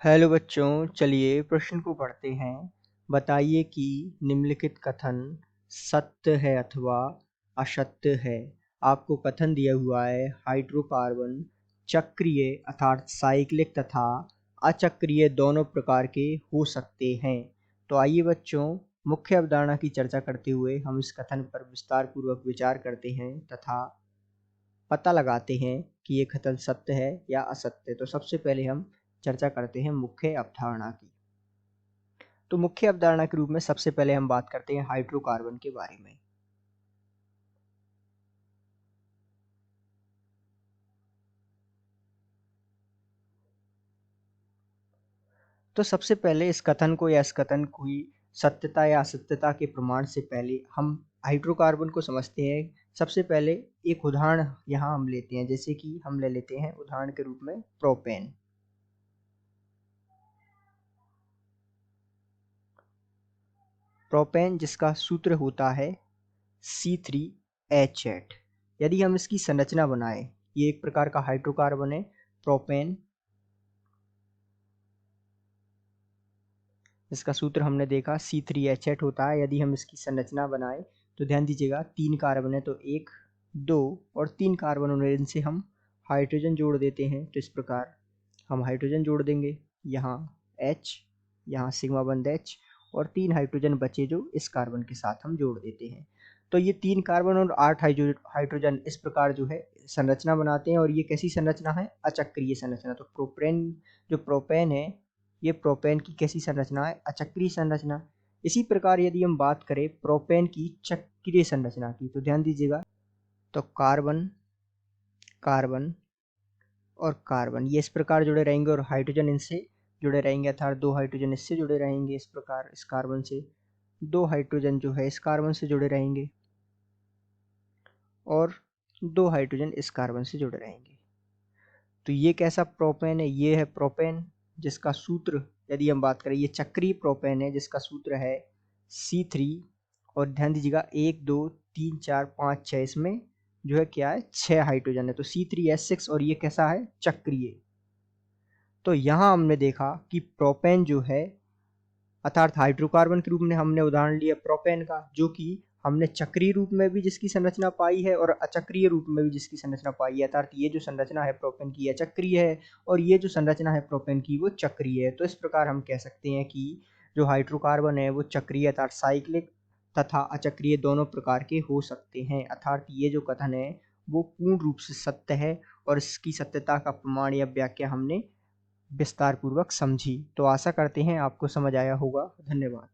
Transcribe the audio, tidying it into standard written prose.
Hello बच्चों, चलिए प्रश्न को पढ़ते हैं। बताइए कि निम्नलिखित कथन सत्य है अथवा असत्य है। आपको कथन दिया हुआ है हाइड्रोकार्बन चक्रीय अर्थात साइक्लिक तथा अचक्रीय दोनों प्रकार के हो सकते हैं। तो आइए बच्चों, मुख्य अवधारणा की चर्चा करते हुए हम इस कथन पर विस्तार पूर्वक विचार करते हैं तथा पता लगाते हैं कि ये कथन सत्य है या असत्य। तो सबसे पहले हम चर्चा करते हैं मुख्य अवधारणा की। तो मुख्य अवधारणा के रूप में सबसे पहले हम बात करते हैं हाइड्रोकार्बन के बारे में। तो सबसे पहले इस कथन को या इस कथन की सत्यता या असत्यता के प्रमाण से पहले हम हाइड्रोकार्बन को समझते हैं। सबसे पहले एक उदाहरण यहाँ हम लेते हैं, जैसे कि हम ले लेते हैं उदाहरण के रूप में प्रोपेन। प्रोपेन जिसका सूत्र होता है C3H8। यदि हम इसकी संरचना बनाएं, ये एक प्रकार का हाइड्रोकार्बन है प्रोपेन। इसका सूत्र हमने देखा C3H8 होता है। यदि हम इसकी संरचना बनाएं तो ध्यान दीजिएगा, 3 कार्बन है तो 1 2 और 3 कार्बन होने इनसे हम हाइड्रोजन जोड़ देते हैं। तो इस प्रकार हम हाइड्रोजन जोड़ देंगे, यहाँ H, यहाँ सिग्मा बंद H और 3 हाइड्रोजन बचे जो इस कार्बन के साथ हम जोड़ देते हैं। तो ये 3 कार्बन और 8 हाइड्रोजन इस प्रकार जो है संरचना बनाते हैं। और ये कैसी संरचना है? अचक्रीय संरचना। तो प्रोपेन है, ये प्रोपेन की कैसी संरचना है? अचक्रीय संरचना। इसी प्रकार यदि हम बात करें प्रोपेन की चक्रीय संरचना की, तो ध्यान दीजिएगा, तो कार्बन कार्बन और कार्बन ये इस प्रकार जुड़े रहेंगे और हाइड्रोजन इनसे जुड़े रहेंगे, अर्थात 2 हाइड्रोजन इससे जुड़े रहेंगे। इस प्रकार इस कार्बन से 2 हाइड्रोजन जो है इस कार्बन से जुड़े रहेंगे और 2 हाइड्रोजन इस कार्बन से जुड़े रहेंगे। तो ये कैसा प्रोपेन है? ये है प्रोपेन जिसका सूत्र, यदि हम बात करें, ये चक्रीय प्रोपेन है जिसका सूत्र है C3। और ध्यान दीजिएगा 1 2 3 4 5 6, इसमें जो है क्या है? 6 हाइड्रोजन है, तो C3H6। और ये कैसा है? चक्रीय। तो यहाँ हमने देखा कि प्रोपेन जो है अर्थात हाइड्रोकार्बन के रूप में हमने उदाहरण लिया प्रोपेन का, जो कि हमने चक्रीय रूप में भी जिसकी संरचना पाई है और अचक्रीय रूप में भी जिसकी संरचना पाई है। अर्थात ये जो संरचना है प्रोपेन की अचक्रीय है और ये जो संरचना है प्रोपेन की वो चक्रीय है। तो इस प्रकार हम कह सकते हैं कि जो हाइड्रोकार्बन है वो चक्रीय अर्थात साइक्लिक तथा अचक्रीय दोनों प्रकार के हो सकते हैं। अर्थात ये जो कथन है वो पूर्ण रूप से सत्य है और इसकी सत्यता का प्रमाण या व्याख्या हमने विस्तार पूर्वक समझी। तो आशा करते हैं आपको समझ आया होगा। धन्यवाद।